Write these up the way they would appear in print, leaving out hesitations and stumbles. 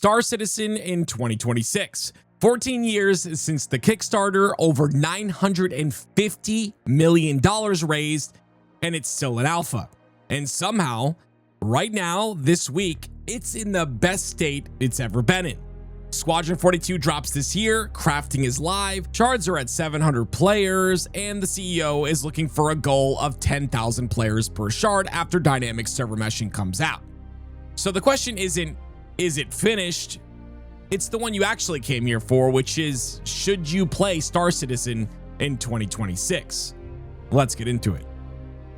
Star Citizen in 2026. 14 years since the Kickstarter, over $950 million raised, and it's still in alpha. And somehow, right now, this week, it's in the best state it's ever been in. Squadron 42 drops this year, crafting is live, shards are at 700 players, and the CEO is looking for a goal of 10,000 players per shard after dynamic server meshing comes out. So the question isn't, is it finished? It's the one you actually came here for, which is, should you play Star Citizen in 2026? Let's get into it.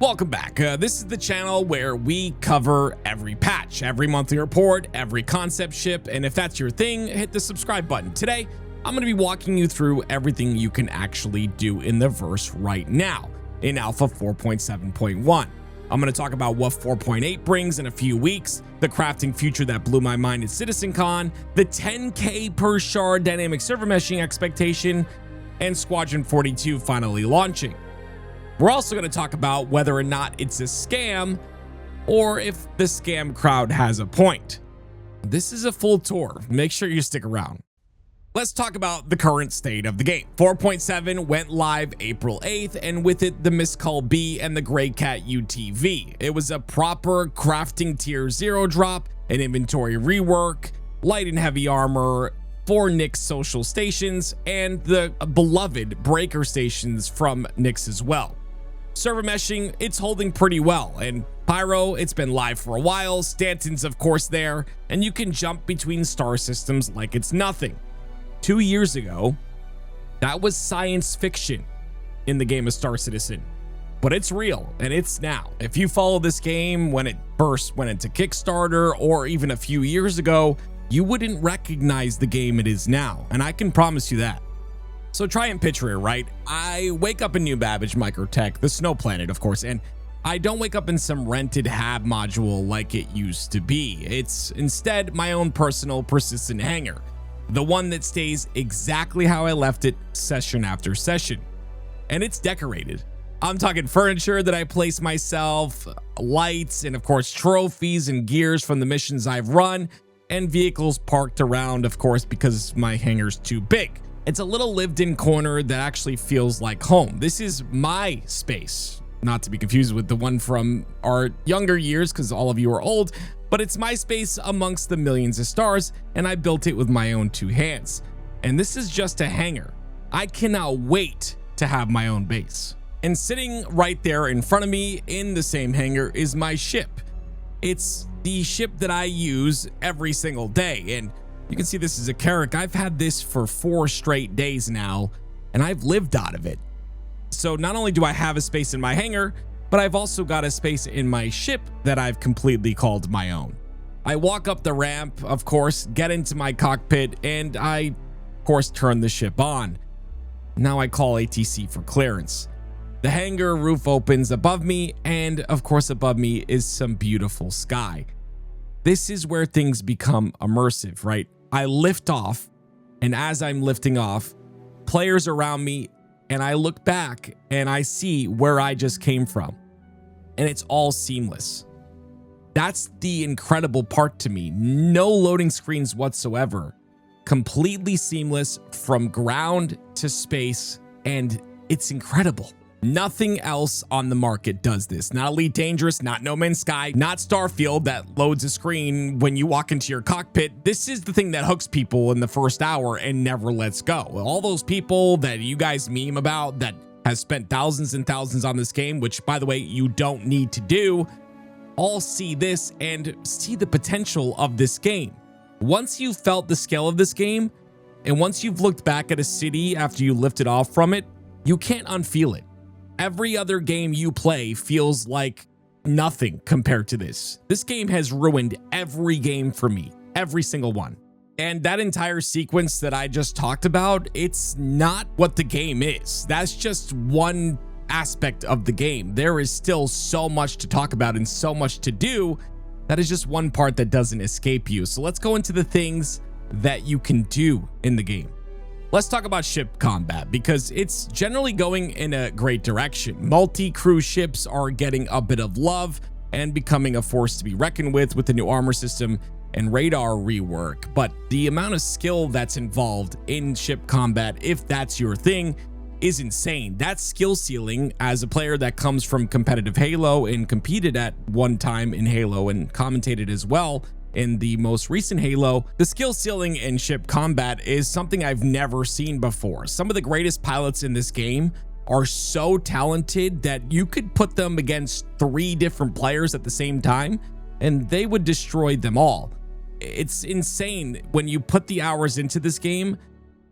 Welcome back. This is the channel where we cover every patch, every monthly report, every concept ship, and if that's your thing, hit the subscribe button. Today, I'm going to be walking you through everything you can actually do in the verse right now in Alpha 4.7.1. I'm going to talk about what 4.8 brings in a few weeks, the crafting future that blew my mind at CitizenCon, the 10K per shard dynamic server meshing expectation, and Squadron 42 finally launching. We're also going to talk about whether or not it's a scam or if the scam crowd has a point. This is a full tour. Make sure you stick around. Let's talk about the current state of the game. 4.7 went live April 8th, and with it, the Miscall B and the Grey Cat UTV. It was a proper crafting tier 0 drop, an inventory rework, light and heavy armor, 4 Nyx social stations, and the beloved breaker stations from Nyx as well. Server meshing, it's holding pretty well, and Pyro, it's been live for a while, Stanton's of course there, and you can jump between star systems like it's nothing. 2 years ago, that was science fiction in the game of Star Citizen, but it's real and it's now. If you follow this game when it first went into Kickstarter or even a few years ago, you wouldn't recognize the game it is now, and I can promise you that. So try and picture it, right? I wake up in New Babbage Microtech, the snow planet, of course, and I don't wake up in some rented hab module like it used to be. It's instead my own personal persistent hangar, the one that stays exactly how I left it session after session. And it's decorated. I'm talking furniture that I place myself, lights, and of course trophies and gears from the missions I've run, and vehicles parked around, of course, because my hangar's too big. It's a little lived-in corner that actually feels like home. This is my space, not to be confused with the one from our younger years, because all of you are old, but it's my space amongst the millions of stars, and I built it with my own 2 hands. And this is just a hangar. I cannot wait to have my own base. And sitting right there in front of me in the same hangar is my ship. It's the ship that I use every single day, and you can see this is a Carrack. I've had this for 4 straight days now, and I've lived out of it. So not only do I have a space in my hangar, but I've also got a space in my ship that I've completely called my own. I walk up the ramp, of course, get into my cockpit, and I, of course, turn the ship on. Now I call ATC for clearance. The hangar roof opens above me, and of course above me is some beautiful sky. This is where things become immersive, right? I lift off, and as I'm lifting off, players around me, and I look back and I see where I just came from. And it's all seamless. That's the incredible part to me. No loading screens whatsoever. Completely seamless from ground to space, and it's incredible. Nothing else on the market does this. Not Elite Dangerous, not No Man's Sky, not Starfield that loads a screen when you walk into your cockpit. This is the thing that hooks people in the first hour and never lets go. All those people that you guys meme about that has spent thousands and thousands on this game, which by the way, you don't need to do, all see this and see the potential of this game. Once you've felt the scale of this game, and once you've looked back at a city after you lifted off from it, you can't unfeel it. Every other game you play feels like nothing compared to this. This game has ruined every game for me, every single one. And that entire sequence that I just talked about, it's not what the game is. That's just one aspect of the game. There is still so much to talk about and so much to do. That is just one part that doesn't escape you. So let's go into the things that you can do in the game. Let's talk about ship combat because it's generally going in a great direction. Multi-crew ships are getting a bit of love and becoming a force to be reckoned with the new armor system and radar rework, but the amount of skill that's involved in ship combat, if that's your thing, is insane. That skill ceiling, as a player that comes from competitive Halo and competed at one time in Halo and commentated as well in the most recent Halo, the skill ceiling in ship combat is something I've never seen before. Some of the greatest pilots in this game are so talented that you could put them against 3 different players at the same time and they would destroy them all. It's insane when you put the hours into this game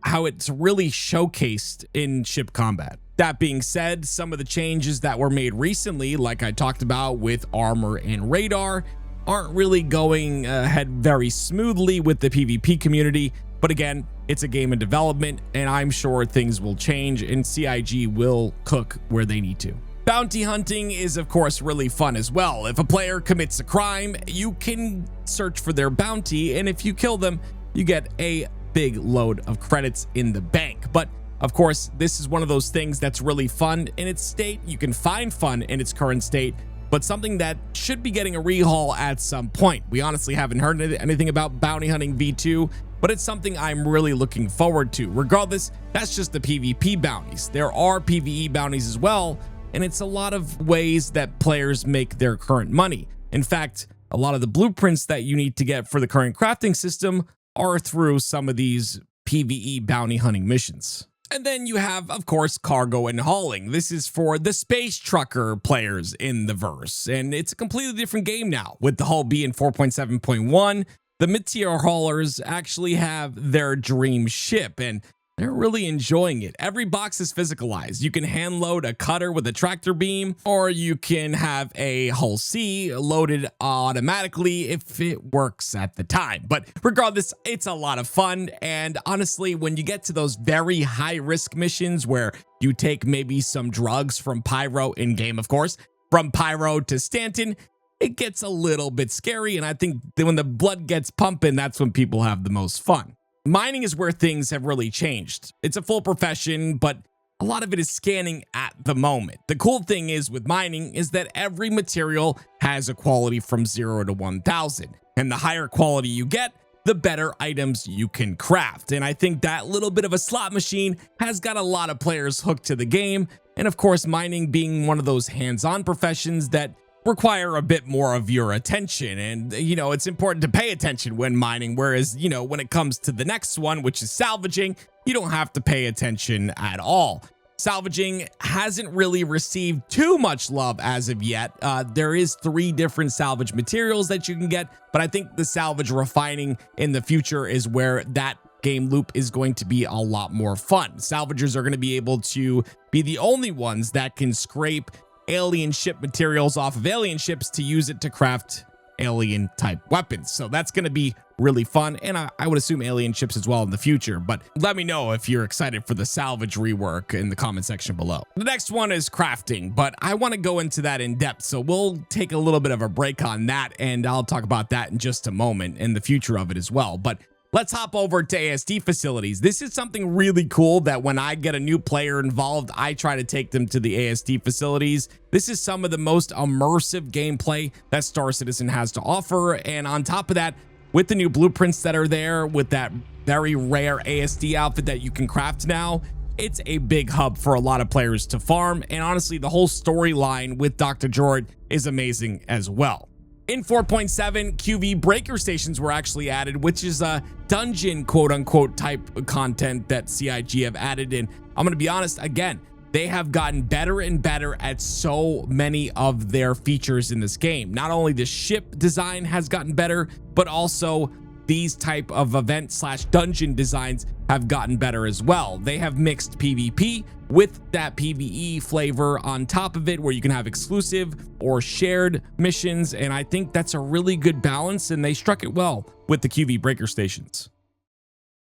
how it's really showcased in ship combat. That being said, some of the changes that were made recently, like I talked about with armor and radar, aren't really going ahead very smoothly with the PvP community. But again, it's a game in development and I'm sure things will change and CIG will cook where they need to. Bounty hunting is of course really fun as well. If a player commits a crime, you can search for their bounty, and if you kill them, you get a big load of credits in the bank. But of course, this is one of those things that's really fun in its state. You can find fun in its current state, but something that should be getting a rehaul at some point. We honestly haven't heard anything about Bounty Hunting V2, but it's something I'm really looking forward to. Regardless, that's just the PvP bounties. There are PvE bounties as well, and it's a lot of ways that players make their current money. In fact, a lot of the blueprints that you need to get for the current crafting system are through some of these PvE bounty hunting missions. And then you have, of course, cargo and hauling. This is for the space trucker players in the verse, and it's a completely different game now. With the hull being 4.7.1, the mid-tier haulers actually have their dream ship, and they're really enjoying it. Every box is physicalized. You can hand load a cutter with a tractor beam, or you can have a hull C loaded automatically if it works at the time. But regardless, it's a lot of fun. And honestly, when you get to those very high risk missions where you take maybe some drugs from Pyro in game, of course, from Pyro to Stanton, it gets a little bit scary. And I think that when the blood gets pumping, that's when people have the most fun. Mining is where things have really changed. It's a full profession, but a lot of it is scanning at the moment. The cool thing is with mining is that every material has a quality from 0 to 1000. And the higher quality you get, the better items you can craft. And I think that little bit of a slot machine has got a lot of players hooked to the game. And of course, mining being one of those hands-on professions that require a bit more of your attention, and it's important to pay attention when mining, whereas when it comes to the next one, which is salvaging, you don't have to pay attention at all. Salvaging hasn't really received too much love as of yet. There is 3 different salvage materials that you can get, but I think the salvage refining in the future is where that game loop is going to be a lot more fun. Salvagers are going to be able to be the only ones that can scrape alien ship materials off of alien ships to use it to craft alien type weapons. So that's going to be really fun, and I would assume alien ships as well in the future. But let me know if you're excited for the salvage rework in the comment section below. The next one is crafting, but I want to go into that in depth, so we'll take a little bit of a break on that, and I'll talk about that in just a moment and the future of it as well. But let's hop over to ASD facilities. This is something really cool that when I get a new player involved, I try to take them to the ASD facilities. This is some of the most immersive gameplay that Star Citizen has to offer. And on top of that, with the new blueprints that are there, with that very rare ASD outfit that you can craft now, it's a big hub for a lot of players to farm. And honestly, the whole storyline with Dr. Jord is amazing as well. In 4.7, QV breaker stations were actually added, which is a dungeon quote-unquote type content that CIG have added in. I'm going to be honest, again, they have gotten better and better at so many of their features in this game. Not only the ship design has gotten better, but also these type of event / dungeon designs have gotten better as well. They have mixed PvP with that PvE flavor on top of it, where you can have exclusive or shared missions, and I think that's a really good balance, and they struck it well with the QV breaker stations.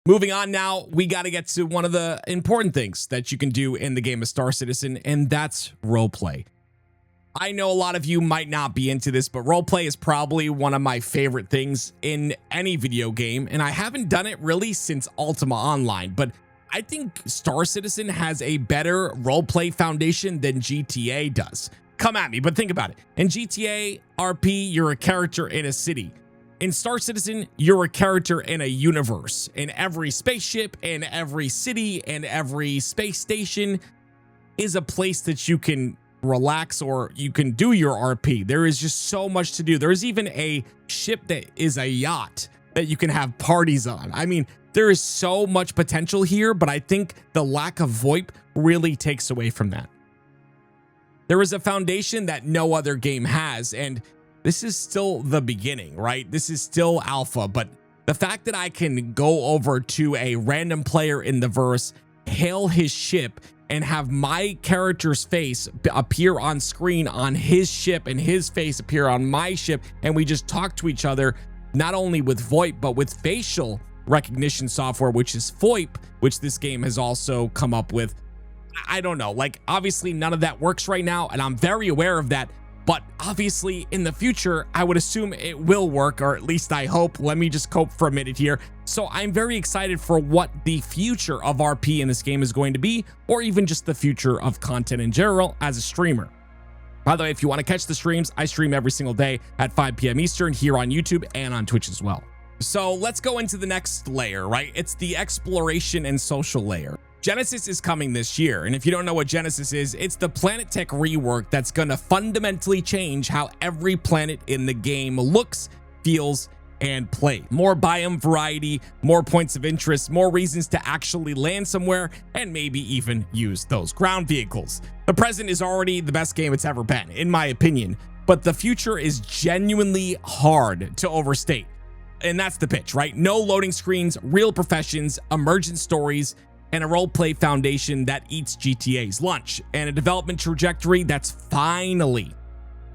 Moving on now, we got to get to one of the important things that you can do in the game of Star Citizen, and that's roleplay. I know a lot of you might not be into this, but roleplay is probably one of my favorite things in any video game, and I haven't done it really since Ultima Online, but I think Star Citizen has a better roleplay foundation than GTA does. Come at me, but think about it. In GTA RP, you're a character in a city. In Star Citizen, you're a character in a universe. In every spaceship, in every city, and every space station is a place that you can relax or you can do your RP. There is just so much to do. There's even a ship that is a yacht that you can have parties on. I mean, there is so much potential here, but I think the lack of VoIP really takes away from that. There is a foundation that no other game has, and this is still the beginning, right? This is still alpha, but the fact that I can go over to a random player in the verse, hail his ship, and have my character's face appear on screen on his ship and his face appear on my ship, and we just talk to each other, not only with VoIP, but with facial recognition software, which is FOIP, which this game has also come up with. I don't know, like, obviously none of that works right now, and I'm very aware of that. But obviously in the future, I would assume it will work, or at least I hope. Let me just cope for a minute here. So I'm very excited for what the future of RP in this game is going to be, or even just the future of content in general as a streamer. By the way, if you want to catch the streams, I stream every single day at 5 p.m. Eastern here on YouTube and on Twitch as well. So let's go into the next layer, right? It's the exploration and social layer. Genesis is coming this year, and if you don't know what Genesis is, it's the Planet Tech rework that's gonna fundamentally change how every planet in the game looks, feels, and plays. More biome variety, more points of interest, more reasons to actually land somewhere, and maybe even use those ground vehicles. The present is already the best game it's ever been, in my opinion, but the future is genuinely hard to overstate. And that's the pitch, right? No loading screens, real professions, emergent stories, and a roleplay foundation that eats GTA's lunch, and a development trajectory that's finally,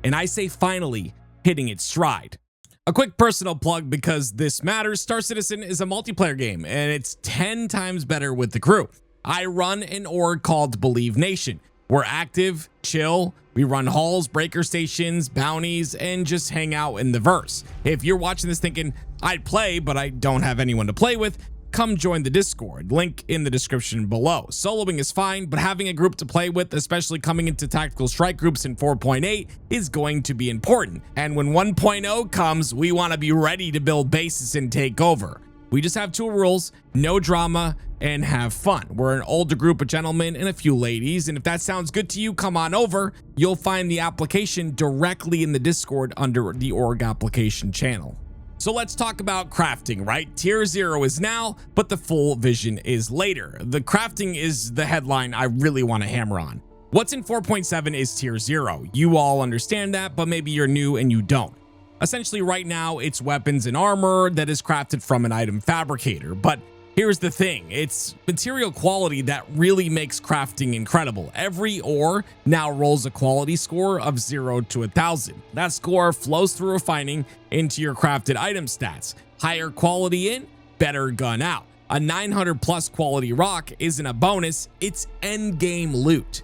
and I say finally, hitting its stride. A quick personal plug because this matters. Star Citizen is a multiplayer game, and it's 10 times better with the crew. I run an org called Believe Nation. We're active, chill, we run halls, breaker stations, bounties, and just hang out in the verse. If you're watching this thinking, I'd play, but I don't have anyone to play with, come join the Discord, link in the description below. Soloing is fine, but having a group to play with, especially coming into tactical strike groups in 4.8, is going to be important. And when 1.0 comes, we want to be ready to build bases and take over. We just have 2 rules: no drama and have fun. We're an older group of gentlemen and a few ladies, and if that sounds good to you, come on over. You'll find the application directly in the Discord under the org application channel. So let's talk about crafting, right? Tier 0 is now, but the full vision is later. The crafting is the headline I really want to hammer on. What's in 4.7 is Tier 0. You all understand that, but maybe you're new and you don't. Essentially right now, it's weapons and armor that is crafted from an item fabricator. But here's the thing, it's material quality that really makes crafting incredible. Every ore now rolls a quality score of 0 to 1,000. That score flows through refining into your crafted item stats. Higher quality in, better gun out. A 900 plus quality rock isn't a bonus, it's end game loot.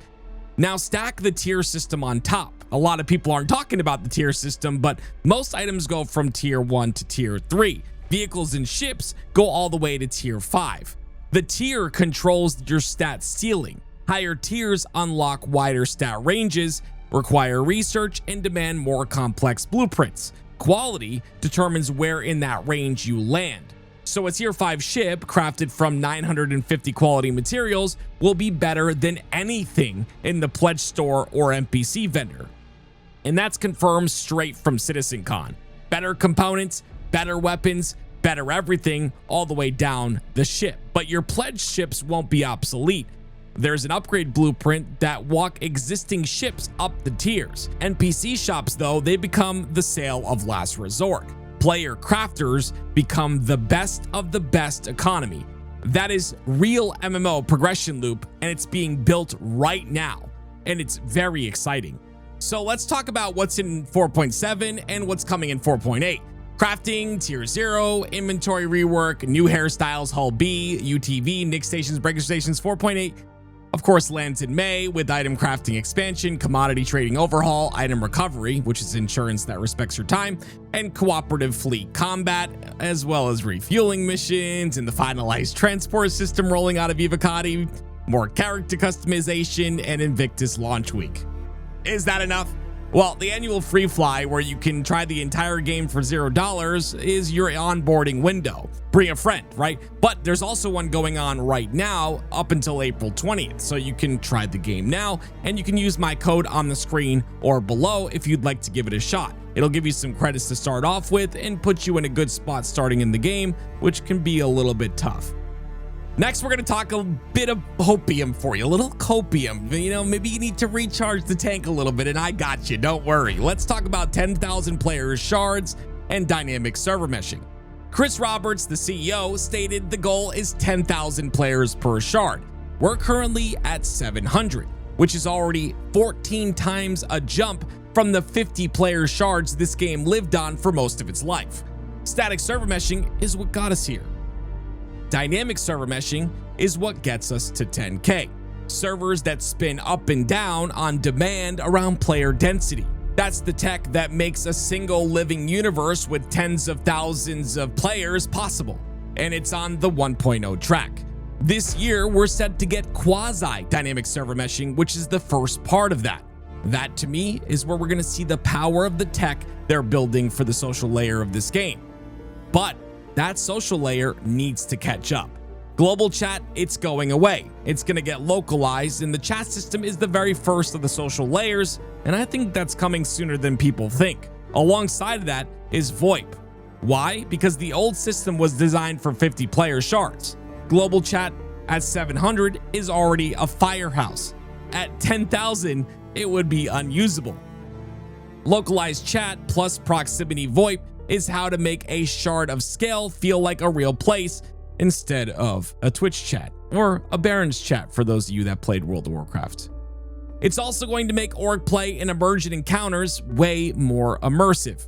Now stack the tier system on top. A lot of people aren't talking about the tier system, but most items go from tier 1 to tier 3. Vehicles and ships go all the way to tier 5. The tier controls your stat ceiling. Higher tiers unlock wider stat ranges, require research, and demand more complex blueprints. Quality determines where in that range you land. So a tier 5 ship crafted from 950 quality materials will be better than anything in the pledge store or NPC vendor. And that's confirmed straight from CitizenCon. Better components, better weapons, better everything, all the way down the ship. But your pledge ships won't be obsolete. There's an upgrade blueprint that walk existing ships up the tiers. NPC shops, though, they become the sale of last resort. Player crafters become the best of the best economy. That is real MMO progression loop, and it's being built right now, and it's very exciting. So let's talk about what's in 4.7 and what's coming in 4.8. Crafting, tier 0, inventory rework, new hairstyles, hull B, UTV, Nick stations, breaker stations. 4.8 of course lands in May with item crafting expansion, commodity trading overhaul, item recovery, which is insurance that respects your time, and cooperative fleet combat, as well as refueling missions and the finalized transport system rolling out of Evocati, more character customization, and Invictus launch week. Is that enough? Well, the annual free fly, where you can try the entire game for $0, is your onboarding window. Bring a friend, right? But there's also one going on right now up until April 20th. So you can try the game now, and you can use my code on the screen or below if you'd like to give it a shot. It'll give you some credits to start off with and put you in a good spot starting in the game, which can be a little bit tough. Next, we're going to talk a bit of hopium for you, a little copium. You know, maybe you need to recharge the tank a little bit, and I got you, don't worry. Let's talk about 10,000 players shards and dynamic server meshing. Chris Roberts, the CEO, stated the goal is 10,000 players per shard. We're currently at 700, which is already 14 times a jump from the 50 player shards this game lived on for most of its life. Static server meshing is what got us here. Dynamic server meshing is what gets us to 10K. Servers that spin up and down on demand around player density. That's the tech that makes a single living universe with tens of thousands of players possible. And it's on the 1.0 track. This year, we're set to get quasi-dynamic server meshing, which is the first part of that. That, to me, is where we're going to see the power of the tech they're building for the social layer of this game. But that social layer needs to catch up. Global chat, it's going away. It's going to get localized, and the chat system is the very first of the social layers, and I think that's coming sooner than people think. Alongside of that is VoIP. Why? Because the old system was designed for 50 player shards. Global chat at 700 is already a firehouse. At 10,000, it would be unusable. Localized chat plus proximity VoIP is how to make a shard of scale feel like a real place instead of a Twitch chat or a Baron's chat for those of you that played World of Warcraft. It's also going to make org play and emergent encounters way more immersive.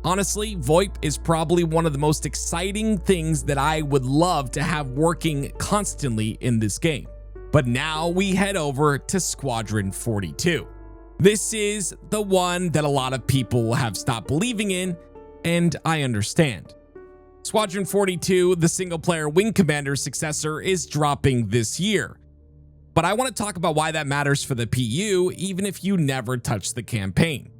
Honestly, VoIP is probably one of the most exciting things that I would love to have working constantly in this game. But now we head over to Squadron 42. This is the one that a lot of people have stopped believing in, and I understand. Squadron 42, the single-player Wing Commander successor, is dropping this year. But I want to talk about why that matters for the PU, even if you never touch the campaign.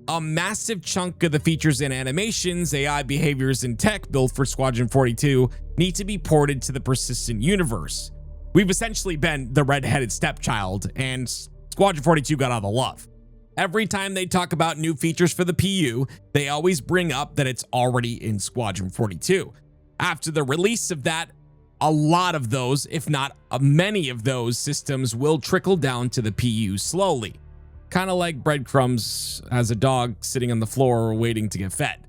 A massive chunk of the features and animations, AI behaviors, and tech built for Squadron 42 need to be ported to the persistent universe. We've essentially been the red-headed stepchild, and Squadron 42 got all the love. Every time they talk about new features for the PU, they always bring up that it's already in Squadron 42. After the release of that, a lot of those, if not many of those systems, will trickle down to the PU slowly. Kind of like breadcrumbs as a dog sitting on the floor waiting to get fed.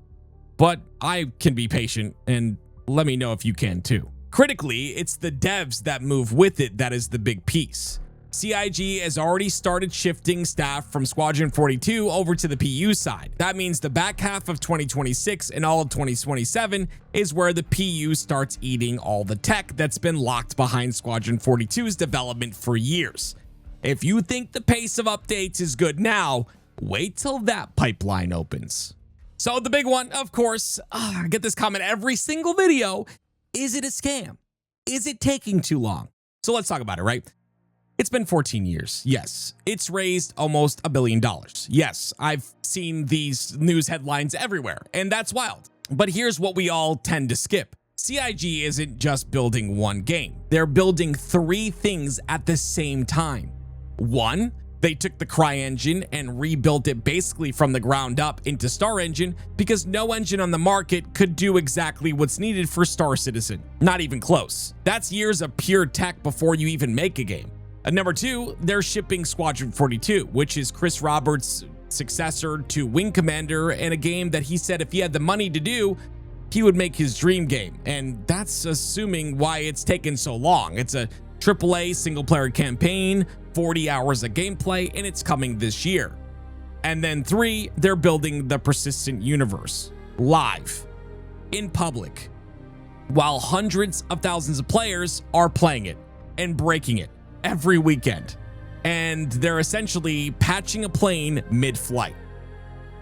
But I can be patient, and let me know if you can too. Critically, it's the devs that move with it that is the big piece. CIG has already started shifting staff from Squadron 42 over to the PU side. That means the back half of 2026 and all of 2027 is where the PU starts eating all the tech that's been locked behind Squadron 42's development for years. If you think the pace of updates is good now, wait till that pipeline opens. So the big one, of course, I get this comment every single video. Is it a scam? Is it taking too long? So let's talk about it, right? It's been 14 years. Yes. It's raised almost $1 billion. Yes. I've seen these news headlines everywhere, and that's wild. But here's what we all tend to skip. CIG isn't just building one game. They're building 3 things at the same time. 1, they took the CryEngine and rebuilt it basically from the ground up into Star Engine because no engine on the market could do exactly what's needed for Star Citizen. Not even close. That's years of pure tech before you even make a game. And number 2, they're shipping Squadron 42, which is Chris Roberts' successor to Wing Commander, and a game that he said if he had the money to do, he would make his dream game. And that's assuming why it's taken so long. It's a AAA single-player campaign, 40 hours of gameplay, and it's coming this year. And then 3, they're building the persistent universe, live, in public, while hundreds of thousands of players are playing it and breaking it every weekend. And they're essentially patching a plane mid-flight.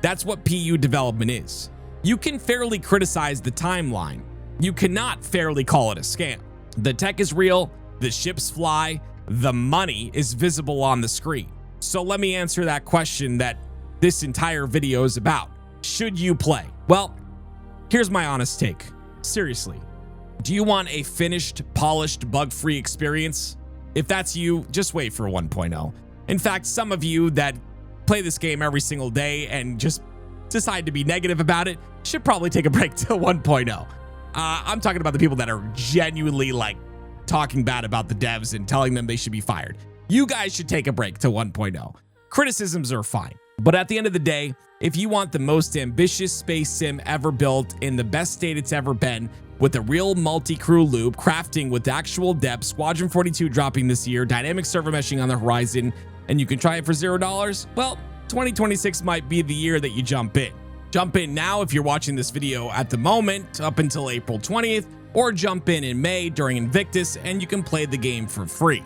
That's what PU development is. You can fairly criticize the timeline. You cannot fairly call it a scam. The tech is real, the ships fly, the money is visible on the screen. So let me answer that question that this entire video is about. Should you play? Well, here's my honest take. Seriously, do you want a finished, polished, bug-free experience? If that's you, just wait for 1.0. In fact, some of you that play this game every single day and just decide to be negative about it should probably take a break to 1.0. I'm talking about the people that are genuinely like talking bad about the devs and telling them they should be fired. You guys should take a break to 1.0. Criticisms are fine, but at the end of the day, if you want the most ambitious space sim ever built in the best state it's ever been, with a real multi-crew loop, crafting with actual depth, Squadron 42 dropping this year, dynamic server meshing on the horizon, and you can try it for $0, well, 2026 might be the year that you jump in. Jump in now if you're watching this video at the moment, up until April 20th, or jump in May during Invictus, and you can play the game for free.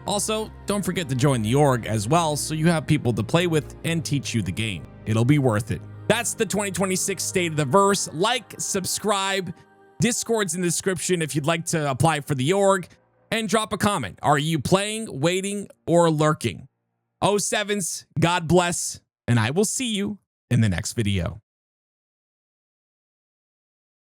Also, don't forget to join the org as well, so you have people to play with and teach you the game. It'll be worth it. That's the 2026 State of the Verse. Like, subscribe, Discord's in the description if you'd like to apply for the org, and drop a comment. Are you playing, waiting, or lurking? 07s, God bless, and I will see you in the next video.